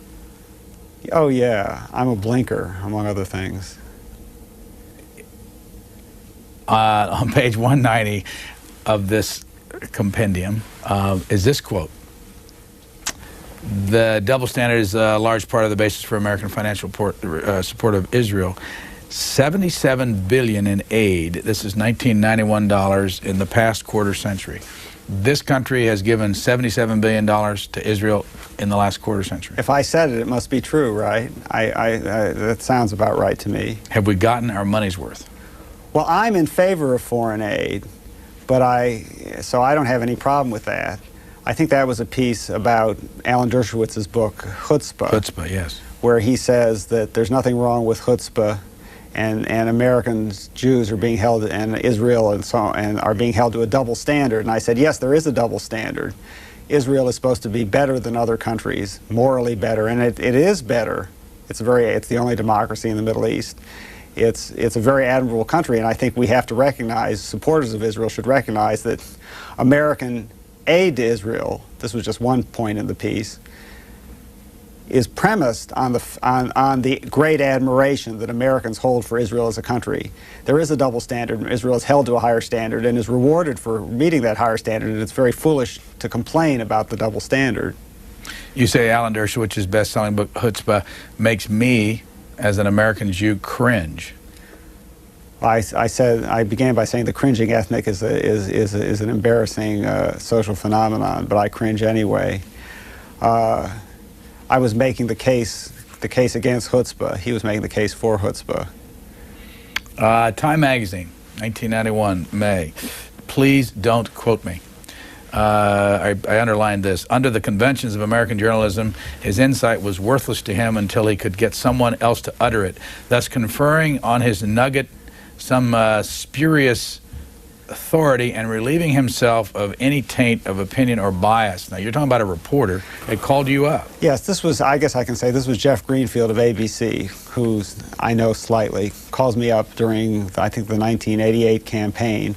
Oh yeah, I'm a blinker, among other things. On page 190 of this compendium is this quote: "The double standard is a large part of the basis for American financial support of Israel. $77 billion in aid." This is 1991 dollars in the past quarter century. This country has given $77 billion to Israel in the last quarter century. If I said it, it must be true, right? That sounds about right to me. Have we gotten our money's worth? Well, I'm in favor of foreign aid, but so I don't have any problem with that. I think that was a piece about Alan Dershowitz's book, Chutzpah. Chutzpah, yes. Where he says that there's nothing wrong with chutzpah, and Americans, Jews are being held, and Israel and so on, and are being held to a double standard. And I said, yes, there is a double standard. Israel is supposed to be better than other countries, morally better, and it is better. It's the only democracy in the Middle East. It's a very admirable country, and I think we have to recognize, supporters of Israel should recognize that American aid to Israel, this was just one point in the piece, is premised on the great admiration that Americans hold for Israel as a country. There is a double standard, and Israel is held to a higher standard and is rewarded for meeting that higher standard, and it's very foolish to complain about the double standard. You say Alan Dershowitz's best-selling book, Chutzpah, makes me, as an American Jew, cringe. I began by saying the cringing ethnic is an embarrassing social phenomenon, but I cringe anyway. I was making the case against chutzpah. He was making the case for chutzpah. Time Magazine, 1991, May. Please don't quote me. I underlined this. Under the conventions of American journalism, his insight was worthless to him until he could get someone else to utter it, thus conferring on his nugget some spurious authority and relieving himself of any taint of opinion or bias. Now, you're talking about a reporter. They called you up. Yes, this was, I guess I can say, this was Jeff Greenfield of ABC, who I know slightly, calls me up during, I think, the 1988 campaign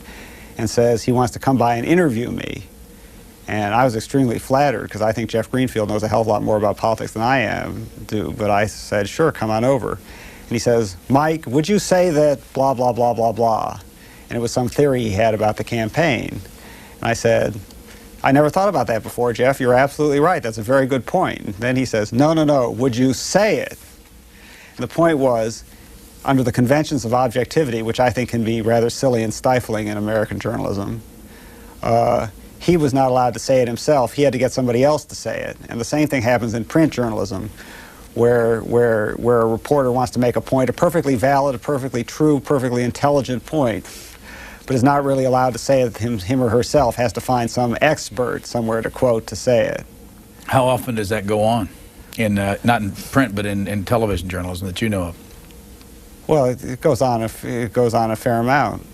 and says he wants to come by and interview me. And I was extremely flattered because I think Jeff Greenfield knows a hell of a lot more about politics than I do. But I said, sure, come on over. And he says, Mike, would you say that blah, blah, blah, blah, blah? And it was some theory he had about the campaign. And I said, I never thought about that before, Jeff. You're absolutely right. That's a very good point. And then he says, no, no, no, would you say it? And the point was, under the conventions of objectivity, which I think can be rather silly and stifling in American journalism, he was not allowed to say it himself. He had to get somebody else to say it. And the same thing happens in print journalism, where a reporter wants to make a point, a perfectly valid, a perfectly true, perfectly intelligent point, but is not really allowed to say it him or herself, has to find some expert somewhere to quote to say it. How often does that go on? Not in print, but in television journalism that you know of? Well, it goes on a fair amount.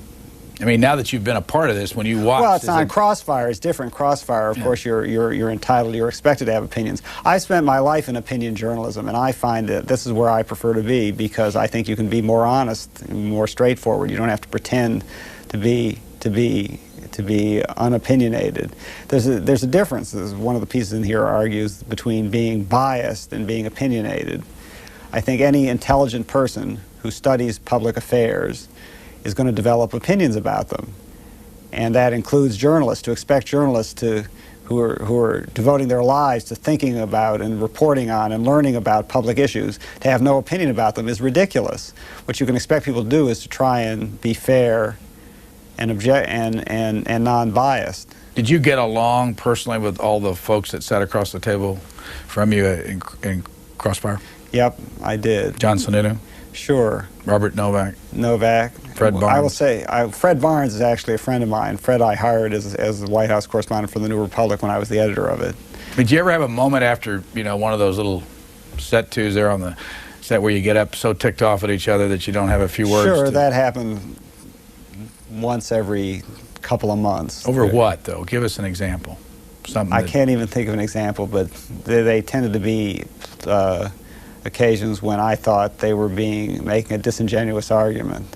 I mean, now that you've been a part of this, when you watch... Well, it's on Crossfire. It's different. Crossfire, of course, you're entitled, you're expected to have opinions. I spent my life in opinion journalism, and I find that this is where I prefer to be, because I think you can be more honest and more straightforward. You don't have to pretend to be unopinionated. There's a difference, as one of the pieces in here argues, between being biased and being opinionated. I think any intelligent person who studies public affairs is going to develop opinions about them. And that includes journalists. To expect journalists who are devoting their lives to thinking about and reporting on and learning about public issues, to have no opinion about them is ridiculous. What you can expect people to do is to try and be fair and non-biased. Did you get along personally with all the folks that sat across the table from you in Crossfire? Yep, I did. John Sununu? Sure. Robert Novak? Fred Barnes? I will say, Fred Barnes is actually a friend of mine. Fred I hired as the White House correspondent for the New Republic when I was the editor of it. Did you ever have a moment after, one of those little set-tos there on the set where you get up so ticked off at each other that you don't have a few words? Sure, that happened once every couple of months. Over what, though? Give us an example. I can't even think of an example, but they tended to be occasions when I thought they were making a disingenuous argument.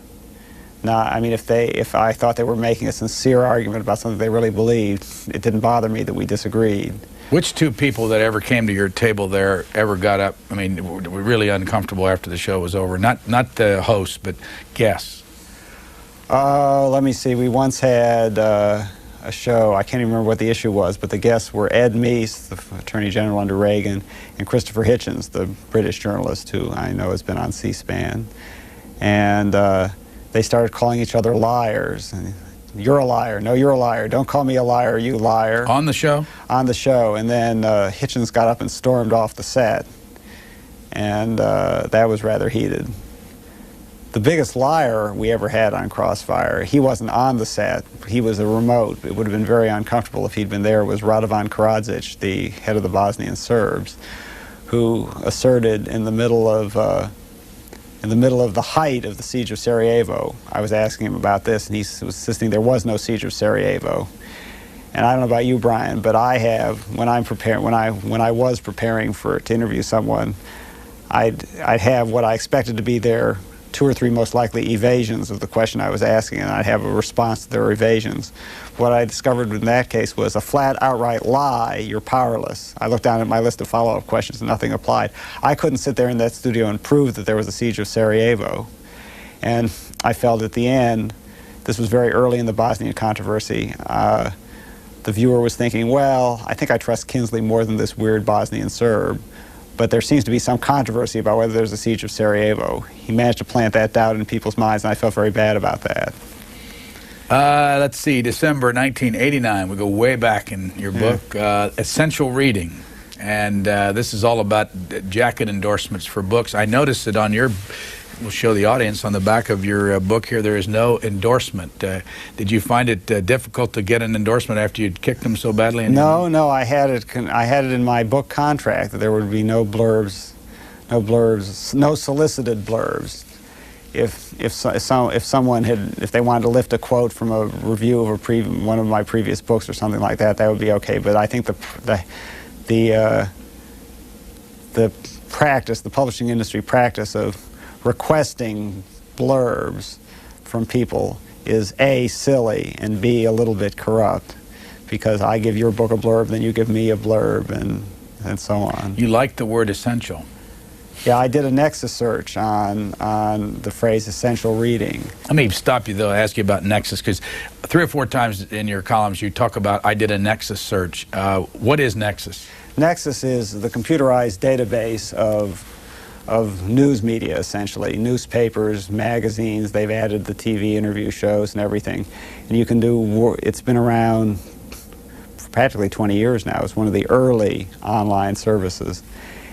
Now, I mean, if I thought they were making a sincere argument about something they really believed, it didn't bother me that we disagreed. Which two people that ever came to your table there ever got up, were really uncomfortable after the show was over? Not the host, but guests. Let me see. We once had a show, I can't even remember what the issue was, but the guests were Ed Meese, the Attorney General under Reagan, and Christopher Hitchens, the British journalist who I know has been on C-SPAN. And they started calling each other liars. You're a liar. No, you're a liar. Don't call me a liar, you liar. On the show? On the show. And then Hitchens got up and stormed off the set. And that was rather heated. The biggest liar we ever had on Crossfire, he wasn't on the set, he was a remote. It would have been very uncomfortable if he'd been there, was Radovan Crazes, the head of the Bosnian Serbs, who asserted in the middle of the height of the siege of Sarajevo. I was asking him about this, and he was insisting there was no siege of Sarajevo. And I don't know about you, Brian, but I have, when I was preparing to interview someone, I'd have what I expected to be their 2 or 3 most likely evasions of the question I was asking, and I'd have a response to their evasions. What I discovered in that case was a flat, outright lie, you're powerless. I looked down at my list of follow-up questions and nothing applied. I couldn't sit there in that studio and prove that there was a siege of Sarajevo. And I felt at the end, this was very early in the Bosnian controversy, the viewer was thinking, well, I think I trust Kinsley more than this weird Bosnian Serb. But there seems to be some controversy about whether there's a siege of Sarajevo. He managed to plant that doubt in people's minds, and I felt very bad about that. Let's see, December 1989. We go way back in your book, Essential Reading. And this is all about jacket endorsements for books. I noticed that on your, we'll show the audience, on the back of your book here, there is no endorsement. Did you find it difficult to get an endorsement after you'd kicked them so badly? No, I had it in my book contract that there would be no blurbs, no solicited blurbs. If they wanted to lift a quote from a review of one of my previous books or something like that, that would be okay. But I think the practice, the publishing industry practice of requesting blurbs from people is A, silly, and B, a little bit corrupt, because I give your book a blurb, then you give me a blurb, and so on. You like the word essential. Yeah, I did a Nexus search on the phrase essential reading. Let me stop you, though, and ask you about Nexus, because 3 or 4 times in your columns you talk about, I did a Nexus search. What is Nexus? Nexus is the computerized database of news media, essentially. Newspapers, magazines, they've added the TV interview shows and everything. And you can do, it's been around for practically 20 years now. It's one of the early online services.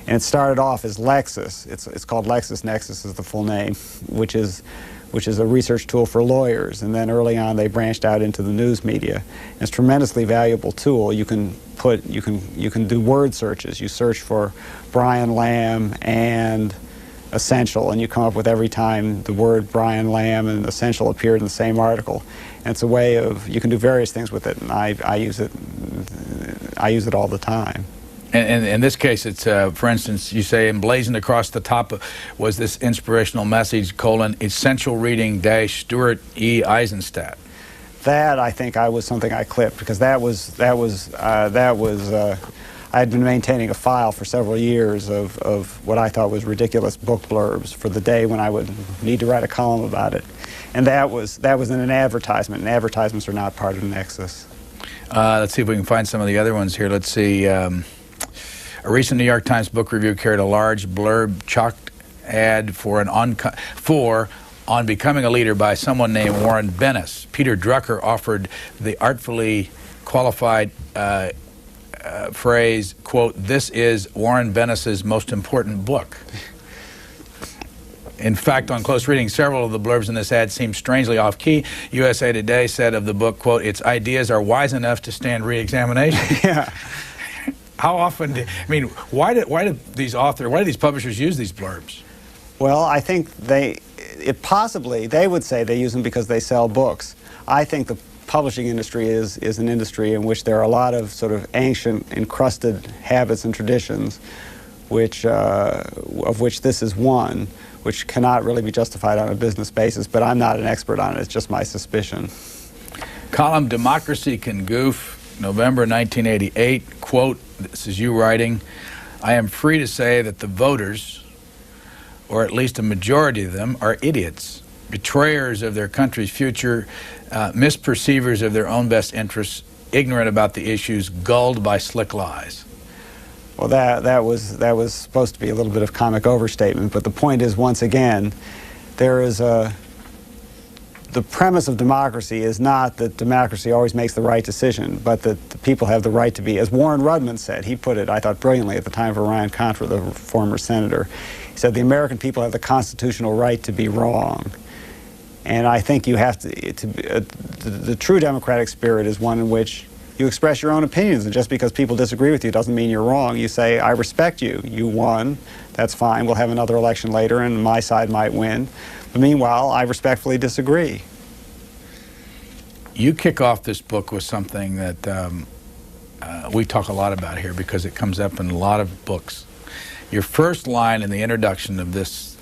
And it started off as Lexis. It's called LexisNexis is the full name, which is a research tool for lawyers. And then early on they branched out into the news media. And it's a tremendously valuable tool. You can do word searches. You search for Brian Lamb and essential, and you come up with every time the word Brian Lamb and essential appeared in the same article. And it's a way of, you can do various things with it, and I use it all the time. And in this case, it's, for instance, you say emblazoned across the top was this inspirational message, essential reading -- Stuart E. Eisenstadt. That, I think, was something I clipped, because I had been maintaining a file for several years of what I thought was ridiculous book blurbs for the day when I would need to write a column about it. And that was in an advertisement, and advertisements are not part of Nexus. Let's see if we can find some of the other ones here. Let's see. A recent New York Times book review carried a large blurb chalked ad for on becoming a leader by someone named Warren Bennis. Peter Drucker offered the artfully qualified phrase, quote, "This is Warren Bennis's most important book." In fact, on close reading, several of the blurbs in this ad seem strangely off-key. USA Today said of the book, quote, "Its ideas are wise enough to stand re-examination." Yeah. How often why do these publishers use these blurbs? Well, I think they would say they use them because they sell books. I think the publishing industry is an industry in which there are a lot of sort of ancient, encrusted habits and traditions, of which this is one, which cannot really be justified on a business basis, but I'm not an expert on it. It's just my suspicion. Column Democracy Can Goof, November 1988, quote, this is you writing, "I am free to say that the voters, or at least a majority of them, are idiots, betrayers of their country's future, misperceivers of their own best interests, ignorant about the issues, gulled by slick lies." Well, that was supposed to be a little bit of comic overstatement, but the point is, once again, the premise of democracy is not that democracy always makes the right decision, but that the people have the right to be, as Warren Rudman said, he put it, I thought, brilliantly at the time of Iran-Contra, the former senator. He said, the American people have the constitutional right to be wrong. And I think you have the true democratic spirit is one in which you express your own opinions, and just because people disagree with you doesn't mean you're wrong. You say, I respect you. You won. That's fine. We'll have another election later, and my side might win. But meanwhile, I respectfully disagree. You kick off this book with something that we talk a lot about here because it comes up in a lot of books. Your first line in the introduction of this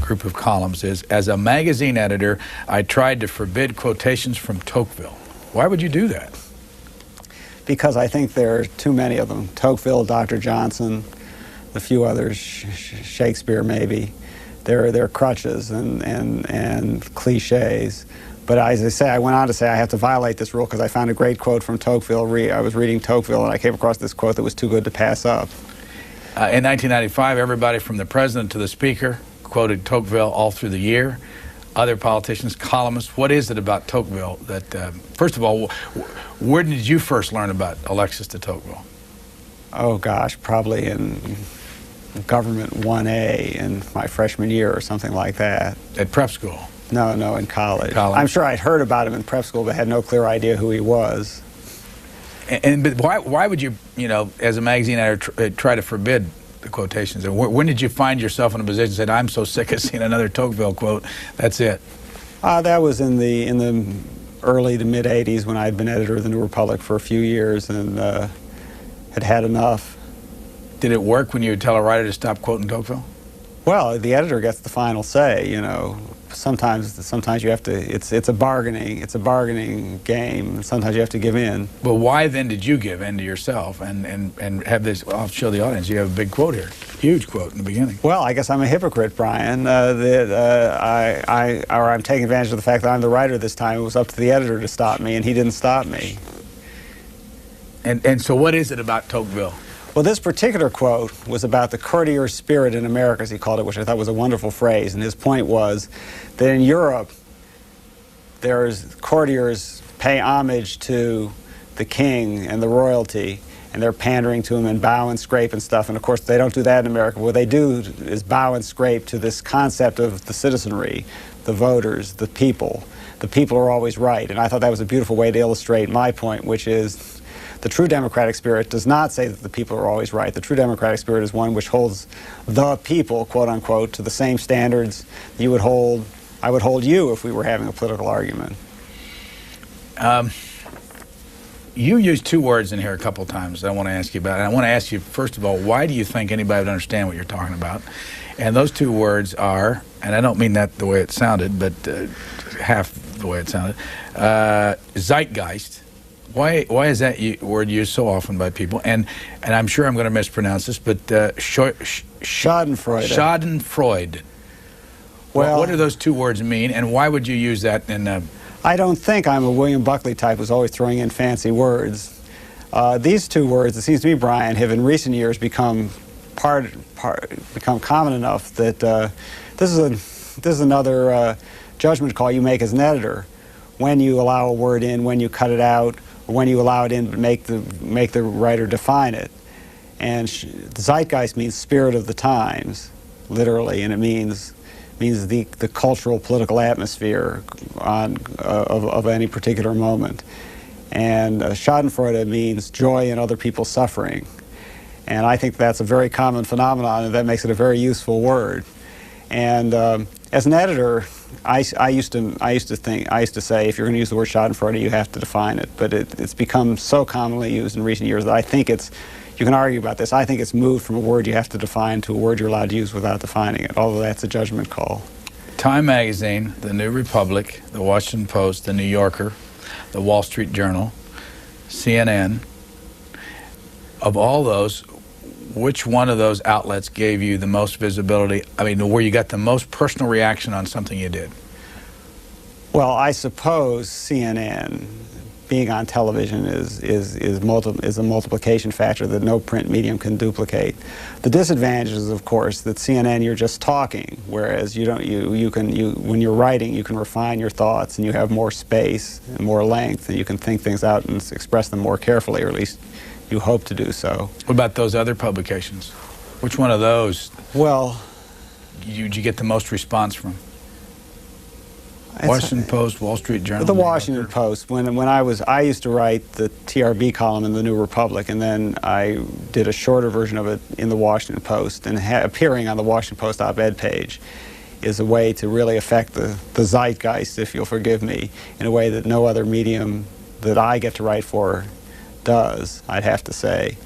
group of columns is, "As a magazine editor, I tried to forbid quotations from Tocqueville." Why would you do that? Because I think there are too many of them. Tocqueville, Dr. Johnson, a few others, Shakespeare maybe. They're crutches and cliches. But as I say, I went on to say I have to violate this rule because I found a great quote from Tocqueville. I was reading Tocqueville and I came across this quote that was too good to pass up. In 1995, everybody from the president to the speaker quoted Tocqueville all through the year. Other politicians, columnists. What is it about Tocqueville that, first of all, where did you first learn about Alexis de Tocqueville? Oh gosh, probably in Government 1A in my freshman year or something like that. At prep school? No, in college. I'm sure I'd heard about him in prep school, but had no clear idea who he was. But why would you, as a magazine editor, try to forbid the quotations? And when did you find yourself in a position that said, I'm so sick of seeing another Tocqueville quote, that's it? That was in the early to mid 80s when I'd been editor of the New Republic for a few years and had enough. Did it work when you would tell a writer to stop quoting Tocqueville? Well, the editor gets the final say, sometimes you have to. It's a bargaining game. Sometimes you have to give in. Well, why then did you give in to yourself and have this? Well, I'll show the audience. You have a big quote here, huge quote in the beginning. Well, I guess I'm a hypocrite, Brian. I'm taking advantage of the fact that I'm the writer this time. It was up to the editor to stop me, and he didn't stop me. And so, what is it about Tocqueville? Well, this particular quote was about the courtier spirit in America, as he called it, which I thought was a wonderful phrase. And his point was that in Europe, courtiers pay homage to the king and the royalty, and they're pandering to him and bow and scrape and stuff. And of course, they don't do that in America. What they do is bow and scrape to this concept of the citizenry, the voters, the people. The people are always right. And I thought that was a beautiful way to illustrate my point, which is the true democratic spirit does not say that the people are always right. The true democratic spirit is one which holds the people, quote unquote, to the same standards I would hold you if we were having a political argument. You used two words in here a couple times that I want to ask you about. And I want to ask you, first of all, why do you think anybody would understand what you're talking about? And those two words are, and I don't mean that the way it sounded, but half the way it sounded, zeitgeist. Why is that word used so often by people? And I'm sure I'm going to mispronounce this, but Schadenfreude. Schadenfreude. Well, what do those two words mean, and why would you use that in? I don't think I'm a William Buckley type who's always throwing in fancy words. These two words, it seems to me, Brian, have in recent years become common enough that this is another judgment call you make as an editor. When you allow a word in, when you cut it out, or when you allow it in but make the writer define it. And the zeitgeist means spirit of the times, literally, and it means the cultural political atmosphere of any particular moment. And Schadenfreude means joy in other people's suffering. And I think that's a very common phenomenon, and that makes it a very useful word. And as an editor, I used to say, if you're going to use the word Schadenfreude, you have to define it. But it's become so commonly used in recent years that I think you can argue about this. I think it's moved from a word you have to define to a word you're allowed to use without defining it, although that's a judgment call. Time Magazine, the New Republic, the Washington Post, the New Yorker, the Wall Street Journal, CNN, of all those, which one of those outlets gave you the most visibility? I mean, where you got the most personal reaction on something you did? Well, I suppose CNN, being on television, is a multiplication factor that no print medium can duplicate. The disadvantage is, of course, that CNN you're just talking, whereas when you're writing, you can refine your thoughts and you have more space and more length, and you can think things out and express them more carefully, or at least you hope to do so. What about those other publications? Which one of those? Well, did you get the most response from? Washington Post, Wall Street Journal. The Washington Post. When I used to write the TRB column in the New Republic, and then I did a shorter version of it in the Washington Post, and appearing on the Washington Post op-ed page is a way to really affect the zeitgeist, if you'll forgive me, in a way that no other medium that I get to write for does, I'd have to say.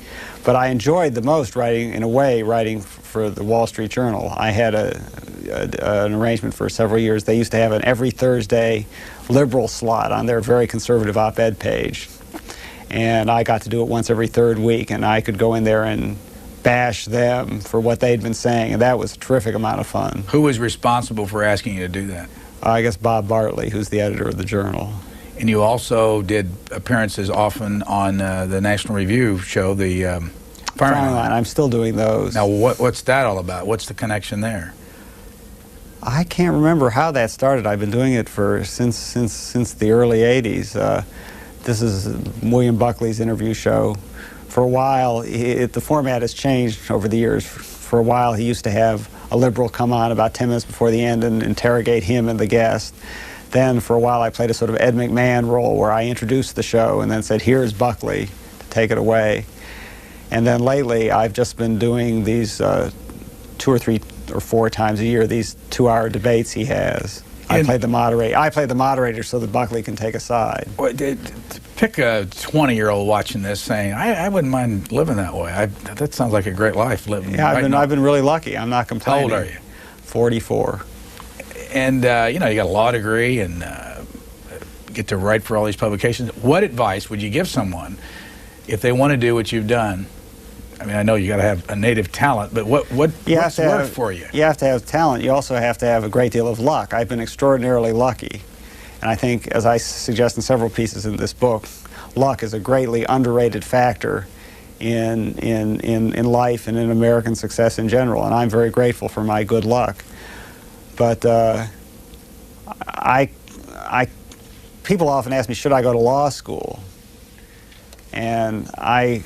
But I enjoyed the most writing for the Wall Street Journal. I had an arrangement for several years. They used to have an every Thursday liberal slot on their very conservative op-ed page. And I got to do it once every third week, and I could go in there and bash them for what they'd been saying, and that was a terrific amount of fun. Who was responsible for asking you to do that? I guess Bob Bartley, who's the editor of the Journal. And you also did appearances often on the National Review show, the Firing Line. I'm still doing those. Now, what's that all about? What's the connection there? I can't remember how that started. I've been doing it since the early '80s. This is William Buckley's interview show. For a while, the format has changed over the years. For a while, he used to have a liberal come on about 10 minutes before the end and interrogate him and the guest. Then, for a while, I played a sort of Ed McMahon role where I introduced the show and then said, "Here's Buckley to take it away." And then lately, I've just been doing these 2 or 3 or 4 times a year, these 2-hour debates he has. I play the moderator so that Buckley can take a side. Pick a 20-year-old watching this saying, I wouldn't mind living that way. That sounds like a great life living. Yeah, I've been really lucky. I'm not complaining. How old are you? 44. And you know, you got a law degree and get to write for all these publications. What advice would you give someone if they want to do what you've done? I mean, I know you got to have a native talent, but what's worked for you? You have to have talent. You also have to have a great deal of luck. I've been extraordinarily lucky. And I think, as I suggest in several pieces in this book, luck is a greatly underrated factor in life and in American success in general. And I'm very grateful for my good luck. But people often ask me, should I go to law school? And I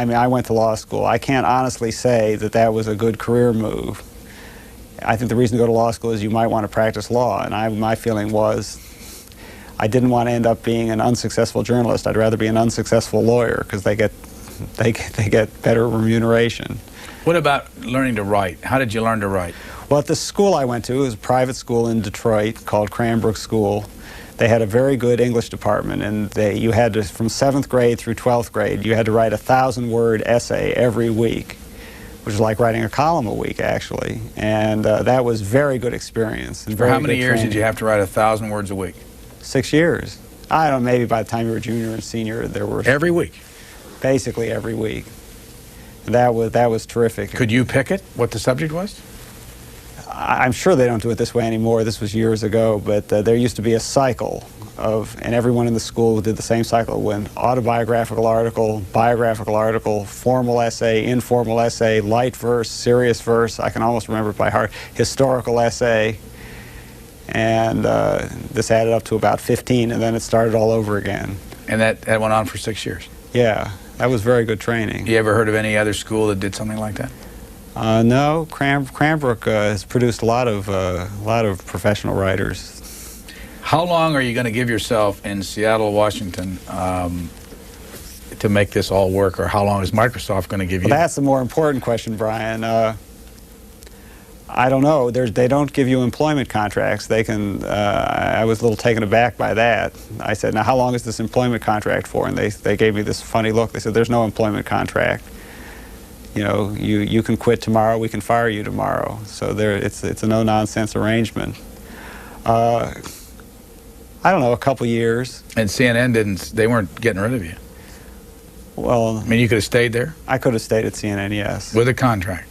mean, I went to law school. I can't honestly say that that was a good career move. I think the reason to go to law school is you might want to practice law, and my feeling was I didn't want to end up being an unsuccessful journalist. I'd rather be an unsuccessful lawyer because they get better remuneration. What about learning to write? How did you learn to write? Well, at the school I went to, it was a private school in Detroit called Cranbrook School. They had a very good English department, and you had to, from 7th grade through 12th grade, you had to write a 1,000-word essay every week, which is like writing a column a week, actually. And that was very good experience. And for how many years did you have to write 1,000 words a week? 6 years. I don't know, maybe by the time you were junior and senior, there were... Every week? Basically every week. And that was terrific. Could you pick it, what the subject was? I'm sure they don't do it this way anymore. This was years ago, but there used to be a cycle and everyone in the school did the same cycle. When autobiographical article, biographical article, formal essay, informal essay, light verse, serious verse, I can almost remember it by heart, historical essay, and this added up to about 15, and then it started all over again. And that went on for 6 years? Yeah, that was very good training. You ever heard of any other school that did something like that? No, Cranbrook has produced a lot of professional writers. How long are you going to give yourself in Seattle, Washington, to make this all work, or how long is Microsoft going to give you? Well, that's the more important question, Brian. I don't know. They don't give you employment contracts. They can. I was a little taken aback by that. I said, "Now, how long is this employment contract for?" And they gave me this funny look. They said, "There's no employment contract. You know, you can quit tomorrow, we can fire you tomorrow." So it's a no-nonsense arrangement. I don't know, a couple years. And CNN they weren't getting rid of you? Well... I mean, you could have stayed there? I could have stayed at CNN, yes. With a contract?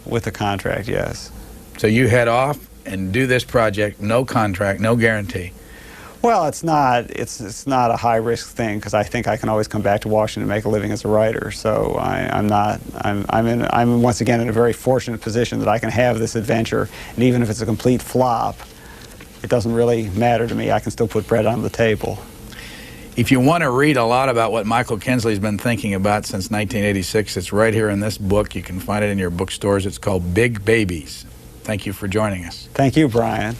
With a contract, yes. So you head off and do this project, no contract, no guarantee? Well, it's not a high-risk thing because I think I can always come back to Washington and make a living as a writer. So I'm once again in a very fortunate position that I can have this adventure, and even if it's a complete flop, it doesn't really matter to me. I can still put bread on the table. If you want to read a lot about what Michael Kinsley's been thinking about since 1986, it's right here in this book. You can find it in your bookstores. It's called Big Babies. Thank you for joining us. Thank you, Brian.